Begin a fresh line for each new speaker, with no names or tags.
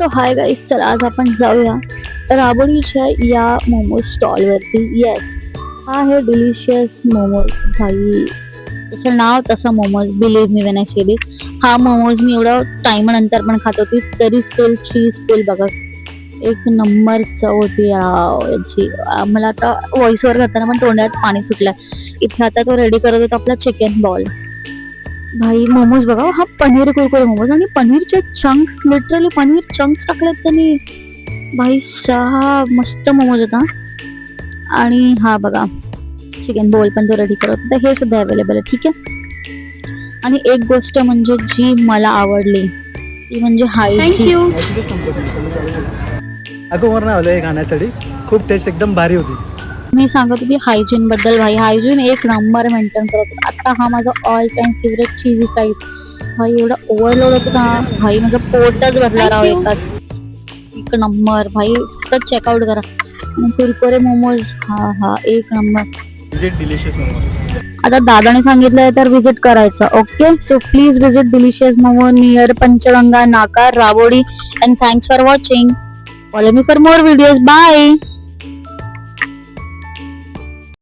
So hi guys, चला आज आपण जाऊया राबोळीच्या या मोमोज स्टॉल वरती. येस, हा आहे डिलिशियस मोमोज. भाई तसं नाव तसं momos, believe me when I say this. हा मोमोज मी एवढा टाइम नंतर पण खात होती तरी स्टिल चीज फुल बघा, एक नंबर चव होती याची. मला आता व्हॉइस ओव्हर करताना पण तोंडात पाणी सुटलं. इथे आता तो रेडी करत होता आपला चिकन बॉल. भाई मोमोज बघा, हा पनीर कुरकुरे मोमोज आणि पनीरचे चंक्स, लिटरली पनीर चंक्स टाकलेत त्यांनी. भाई सहा मस्त मोमोज होता. आणि हा बघा चिकन बॉल पण तो रेडी करत होता, हे सुद्धा अवेलेबल आहे. ठीक आहे. आणि एक गोष्ट म्हणजे जी मला आवडली ती म्हणजे हायजीन.
अगोदर नाही आलं हे खाण्यासाठी, खूप टेस्ट एकदम भारी होती.
मी सांगत होती हायजीन बद्दल. भाई हायजीन एक नंबर मेंटेन करत. आता हा माझा ऑल टाइम फेवरेट चीजी फ्राईज. भाई एवढा ओव्हरलोड होतो ना भाई, माझं पोटच भरला राव एकाच. एक नंबर भाई, फक्त चेकआउट करा. आणि कुरकुरे मोमोज, हा हा एक नंबर.
डिलिशियस मोमोज.
आता दादाने सांगितलंय तर विजिट करायचं. Okay, so please visit delicious momo near Panchganga Naka, Rabodi. And thanks for watching. Follow me for more videos. Bye.